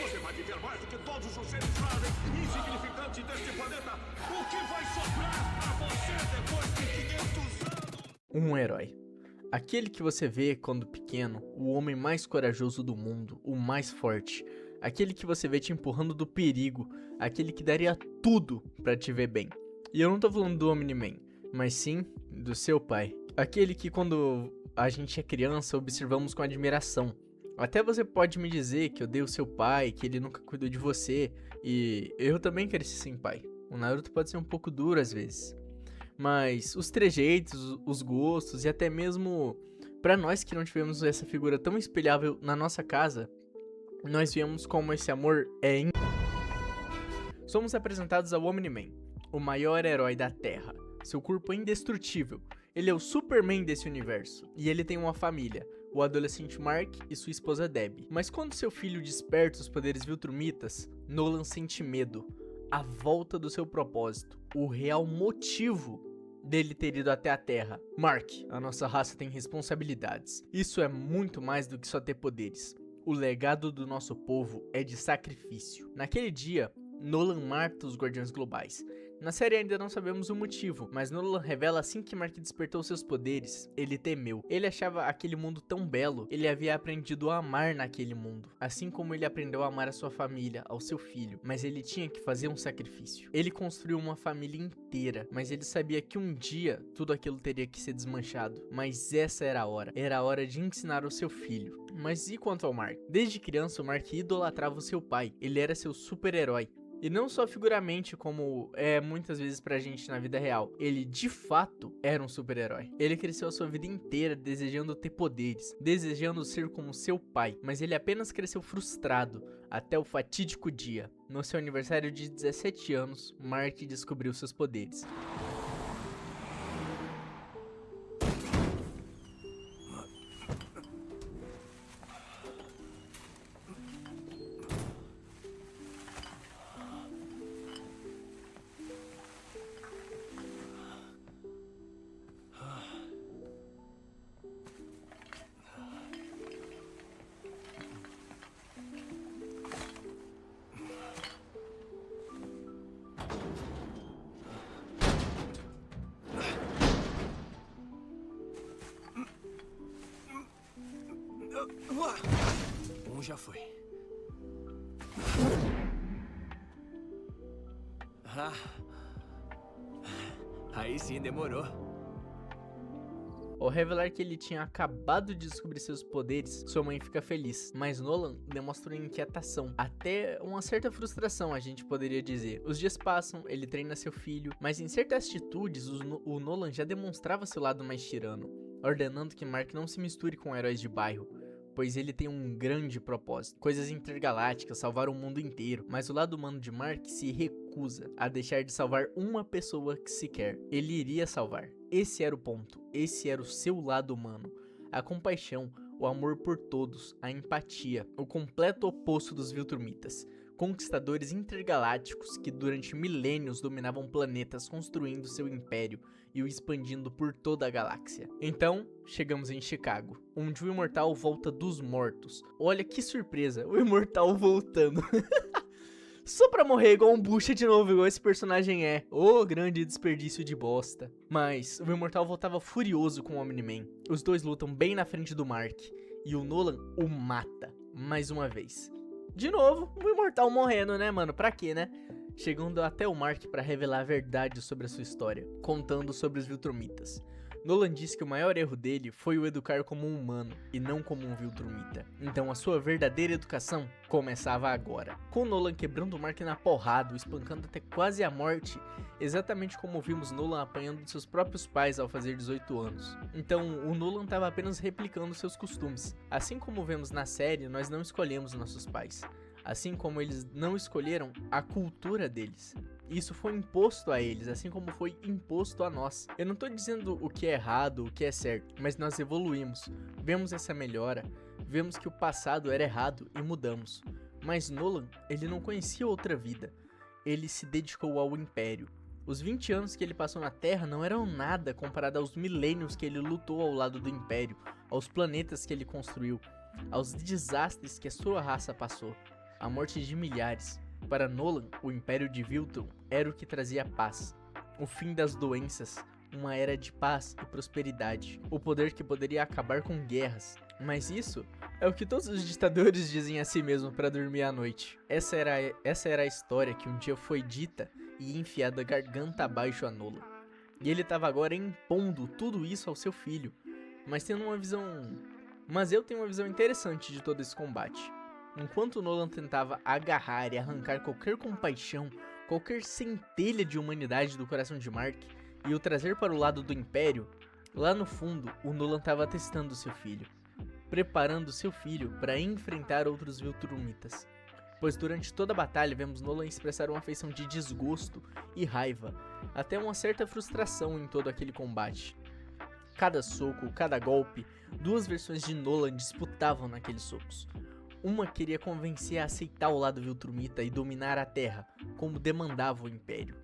Você vai viver mais do que todos os seres fazem, insignificantes deste planeta. O que vai sobrar pra você depois de 500 anos? Um herói. Aquele que você vê quando pequeno, o homem mais corajoso do mundo, o mais forte. Aquele que você vê te empurrando do perigo, aquele que daria tudo pra te ver bem. E eu não tô falando do Omni-Man, mas sim do seu pai. Aquele que quando a gente é criança observamos com admiração. Até você pode me dizer que odeia o seu pai, que ele nunca cuidou de você, e eu também cresci sem pai. O Naruto pode ser um pouco duro às vezes. Mas os trejeitos, os gostos e até mesmo pra nós que não tivemos essa figura tão espelhável na nossa casa, nós vemos como esse amor é Somos apresentados ao Omni-Man, o maior herói da Terra. Seu corpo é indestrutível. Ele é o Superman desse universo. E ele tem uma família, o adolescente Mark e sua esposa Debbie. Mas quando seu filho desperta os poderes Viltrumitas, Nolan sente medo. A volta do seu propósito, o real motivo dele ter ido até a Terra. Mark, a nossa raça tem responsabilidades. Isso é muito mais do que só ter poderes. O legado do nosso povo é de sacrifício. Naquele dia, Nolan mata os Guardiões Globais. Na série ainda não sabemos o motivo, mas Nolan revela assim que Mark despertou seus poderes, ele temeu. Ele achava aquele mundo tão belo, ele havia aprendido a amar naquele mundo, assim como ele aprendeu a amar a sua família, ao seu filho, mas ele tinha que fazer um sacrifício. Ele construiu uma família inteira, mas ele sabia que um dia tudo aquilo teria que ser desmanchado. Mas essa era a hora de ensinar o seu filho. Mas e quanto ao Mark? Desde criança o Mark idolatrava o seu pai, ele era seu super-herói. E não só figuramente, como é muitas vezes pra gente na vida real. Ele, de fato, era um super-herói. Ele cresceu a sua vida inteira desejando ter poderes, desejando ser como seu pai. Mas ele apenas cresceu frustrado, até o fatídico dia. No seu aniversário de 17 anos, Mark descobriu seus poderes. Já foi. Aí sim, demorou. Ao revelar que ele tinha acabado de descobrir seus poderes, sua mãe fica feliz, mas Nolan demonstra inquietação, até uma certa frustração a gente poderia dizer. Os dias passam, ele treina seu filho, mas em certas atitudes o Nolan já demonstrava seu lado mais tirano, ordenando que Mark não se misture com heróis de bairro, pois ele tem um grande propósito, coisas intergalácticas, salvar o mundo inteiro, mas o lado humano de Mark se recusa a deixar de salvar uma pessoa que sequer ele iria salvar. Esse era o ponto, esse era o seu lado humano, a compaixão, o amor por todos, a empatia, o completo oposto dos Viltrumitas, conquistadores intergalácticos que durante milênios dominavam planetas construindo seu império e o expandindo por toda a galáxia. Então, chegamos em Chicago, onde o Imortal volta dos mortos. Olha que surpresa, o Imortal voltando. Só pra morrer igual um bucha de novo, igual esse personagem é. Ô, grande desperdício de bosta. Mas o Imortal voltava furioso com o Omni-Man. Os dois lutam bem na frente do Mark. E o Nolan o mata, mais uma vez. De novo, o Imortal morrendo, né, mano? Pra quê, né? Chegando até o Mark pra revelar a verdade sobre a sua história, contando sobre os Viltrumitas. Nolan disse que o maior erro dele foi o educar como um humano e não como um Viltrumita. Então a sua verdadeira educação começava agora. Com Nolan quebrando o Mark na porrada, o espancando até quase a morte, exatamente como vimos Nolan apanhando de seus próprios pais ao fazer 18 anos. Então o Nolan estava apenas replicando seus costumes. Assim como vemos na série, nós não escolhemos nossos pais. Assim como eles não escolheram a cultura deles. Isso foi imposto a eles, assim como foi imposto a nós. Eu não tô dizendo o que é errado, o que é certo, mas nós evoluímos, vemos essa melhora, vemos que o passado era errado e mudamos. Mas Nolan, ele não conhecia outra vida, ele se dedicou ao Império. Os 20 anos que ele passou na Terra não eram nada comparado aos milênios que ele lutou ao lado do Império, aos planetas que ele construiu, aos desastres que a sua raça passou. a morte de milhares. Para Nolan, o Império de Viltrum era o que trazia paz, o fim das doenças, uma era de paz e prosperidade, o poder que poderia acabar com guerras. Mas isso é o que todos os ditadores dizem a si mesmo para dormir à noite. Essa era a história que um dia foi dita e enfiada garganta abaixo a Nolan. E ele estava agora impondo tudo isso ao seu filho, mas eu tenho uma visão interessante de todo esse combate. Enquanto Nolan tentava agarrar e arrancar qualquer compaixão, qualquer centelha de humanidade do coração de Mark e o trazer para o lado do Império, lá no fundo o Nolan estava testando seu filho, preparando seu filho para enfrentar outros Viltrumitas. Pois durante toda a batalha vemos Nolan expressar uma afeição de desgosto e raiva, até uma certa frustração em todo aquele combate. Cada soco, cada golpe, duas versões de Nolan disputavam naqueles socos. Uma queria convencer a aceitar o lado Viltrumita e dominar a Terra, como demandava o Império.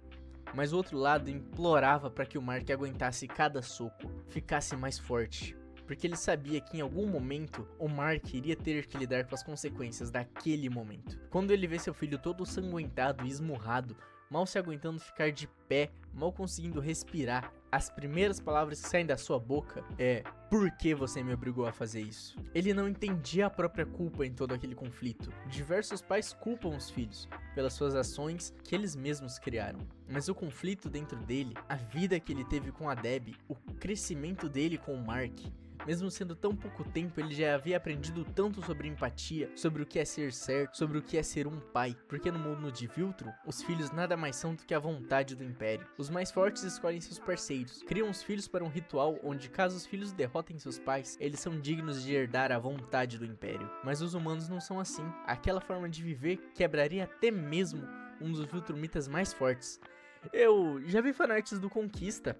Mas o outro lado implorava para que o Mark aguentasse cada soco, ficasse mais forte. Porque ele sabia que em algum momento o Mark iria ter que lidar com as consequências daquele momento. Quando ele vê seu filho todo sanguentado e esmurrado, mal se aguentando ficar de pé, mal conseguindo respirar, as primeiras palavras que saem da sua boca é: por que você me obrigou a fazer isso? Ele não entendia a própria culpa em todo aquele conflito. Diversos pais culpam os filhos pelas suas ações que eles mesmos criaram. Mas o conflito dentro dele, a vida que ele teve com a Debbie, o crescimento dele com o Mark, mesmo sendo tão pouco tempo, ele já havia aprendido tanto sobre empatia, sobre o que é ser certo, sobre o que é ser um pai. Porque no mundo de Viltrum, os filhos nada mais são do que a vontade do Império. Os mais fortes escolhem seus parceiros, criam os filhos para um ritual onde, caso os filhos derrotem seus pais, eles são dignos de herdar a vontade do Império. Mas os humanos não são assim. Aquela forma de viver quebraria até mesmo um dos Viltrumitas mais fortes. Eu já vi fanarts do Conquista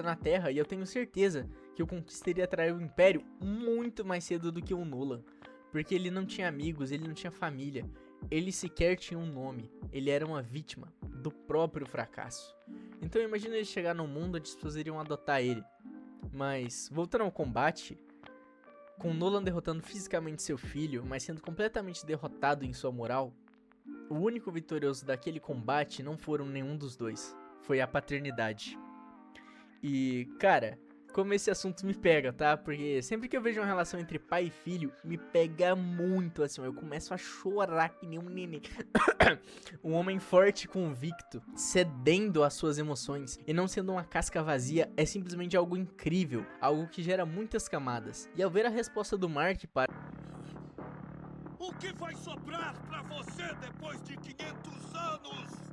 na Terra, e eu tenho certeza que o Conquista iria atrair o Império muito mais cedo do que o Nolan, porque ele não tinha amigos, ele não tinha família, ele sequer tinha um nome, ele era uma vítima do próprio fracasso. Então imagina ele chegar num mundo onde as pessoas iriam adotar ele. Mas voltando ao combate, com Nolan derrotando fisicamente seu filho, mas sendo completamente derrotado em sua moral, o único vitorioso daquele combate não foram nenhum dos dois, foi a paternidade. E, cara, como esse assunto me pega, tá? Porque sempre que eu vejo uma relação entre pai e filho, me pega muito, assim, eu começo a chorar que nem um neném. Um homem forte e convicto, cedendo às suas emoções e não sendo uma casca vazia, é simplesmente algo incrível, algo que gera muitas camadas. E ao ver a resposta do Mark para... O que vai sobrar pra você depois de 500 anos?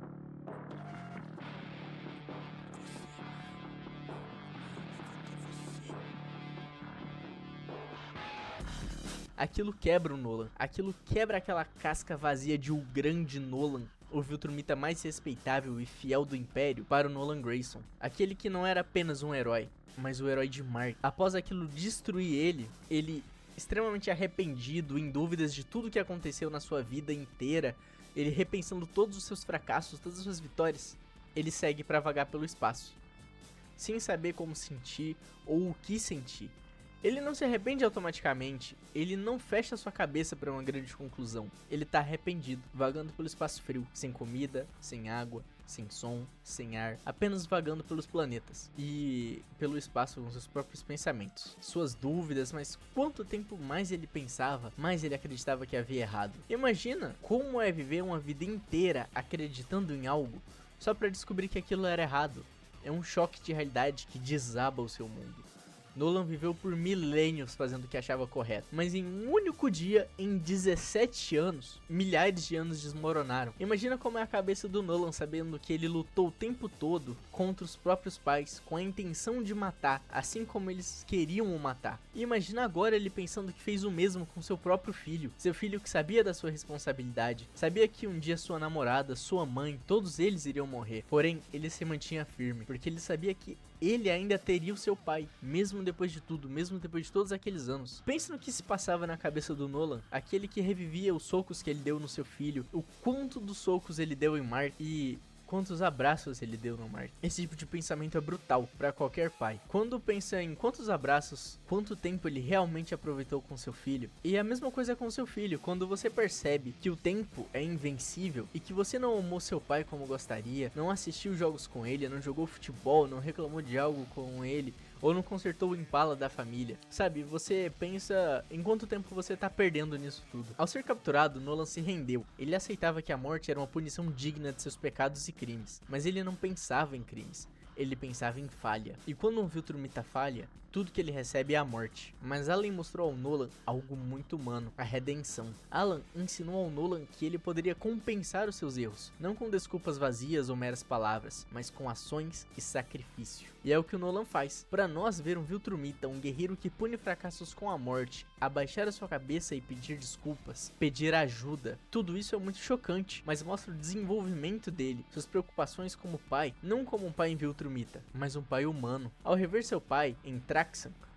Aquilo quebra o Nolan, aquilo quebra aquela casca vazia de o grande Nolan, o Viltrumita mais respeitável e fiel do Império, para o Nolan Grayson. Aquele que não era apenas um herói, mas o herói de Mark. Após aquilo destruir ele extremamente arrependido, em dúvidas de tudo que aconteceu na sua vida inteira, ele repensando todos os seus fracassos, todas as suas vitórias, ele segue para vagar pelo espaço, sem saber como sentir ou o que sentir. Ele não se arrepende automaticamente, ele não fecha sua cabeça para uma grande conclusão. Ele tá arrependido, vagando pelo espaço frio, sem comida, sem água, sem som, sem ar, apenas vagando pelos planetas e pelo espaço com seus próprios pensamentos, suas dúvidas, mas quanto tempo mais ele pensava, mais ele acreditava que havia errado. Imagina como é viver uma vida inteira acreditando em algo só para descobrir que aquilo era errado. É um choque de realidade que desaba o seu mundo. Nolan viveu por milênios fazendo o que achava correto, mas em um único dia, em 17 anos, milhares de anos desmoronaram. Imagina como é a cabeça do Nolan sabendo que ele lutou o tempo todo contra os próprios pais com a intenção de matar, assim como eles queriam o matar. E imagina agora ele pensando que fez o mesmo com seu próprio filho, seu filho que sabia da sua responsabilidade, sabia que um dia sua namorada, sua mãe, todos eles iriam morrer. Porém, ele se mantinha firme, porque ele sabia que ele ainda teria o seu pai, mesmo depois de tudo, mesmo depois de todos aqueles anos. Pense no que se passava na cabeça do Nolan, aquele que revivia os socos que ele deu no seu filho, o quanto dos socos ele deu em Mark, e quantos abraços ele deu no Mark. Esse tipo de pensamento é brutal para qualquer pai. Quando pensa em quantos abraços, quanto tempo ele realmente aproveitou com seu filho. E a mesma coisa com seu filho, quando você percebe que o tempo é invencível e que você não amou seu pai como gostaria, não assistiu jogos com ele, não jogou futebol, não reclamou de algo com ele, ou não consertou o Impala da família. Sabe, você pensa em quanto tempo você tá perdendo nisso tudo. Ao ser capturado, Nolan se rendeu. Ele aceitava que a morte era uma punição digna de seus pecados e crimes, mas ele não pensava em crimes. Ele pensava em falha. E quando um Viltrumita falha, tudo que ele recebe é a morte. Mas Alan mostrou ao Nolan algo muito humano, a redenção. Alan ensinou ao Nolan que ele poderia compensar os seus erros, não com desculpas vazias ou meras palavras, mas com ações e sacrifício. E é o que o Nolan faz. Para nós ver um Viltrumita, um guerreiro que pune fracassos com a morte, abaixar a sua cabeça e pedir desculpas, pedir ajuda, tudo isso é muito chocante, mas mostra o desenvolvimento dele, suas preocupações como pai, não como um pai em Viltrumita, mas um pai humano. Ao rever seu pai em Traxxon,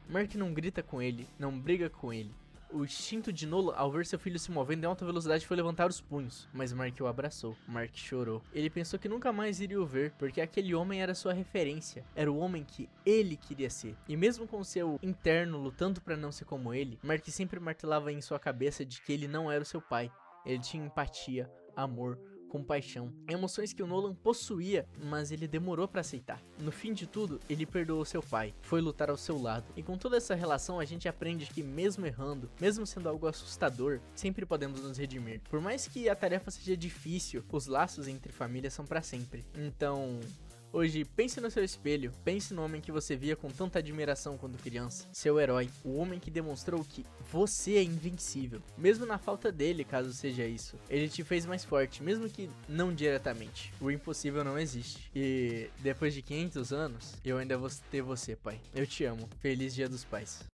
Mark não grita com ele, não briga com ele. O instinto de Nolan ao ver seu filho se movendo em alta velocidade foi levantar os punhos, mas Mark o abraçou. Mark chorou. Ele pensou que nunca mais iria o ver, porque aquele homem era sua referência, era o homem que ele queria ser. E mesmo com seu interno lutando para não ser como ele, Mark sempre martelava em sua cabeça de que ele não era o seu pai. Ele tinha empatia, amor, compaixão, emoções que o Nolan possuía, mas ele demorou para aceitar. No fim de tudo, ele perdoou seu pai, foi lutar ao seu lado. E com toda essa relação, a gente aprende que mesmo errando, mesmo sendo algo assustador, sempre podemos nos redimir. Por mais que a tarefa seja difícil, os laços entre famílias são para sempre. Então, hoje, pense no seu espelho, pense no homem que você via com tanta admiração quando criança, seu herói, o homem que demonstrou que você é invencível, mesmo na falta dele, caso seja isso. Ele te fez mais forte, mesmo que não diretamente. O impossível não existe. E depois de 500 anos, eu ainda vou ter você, pai. Eu te amo. Feliz Dia dos Pais.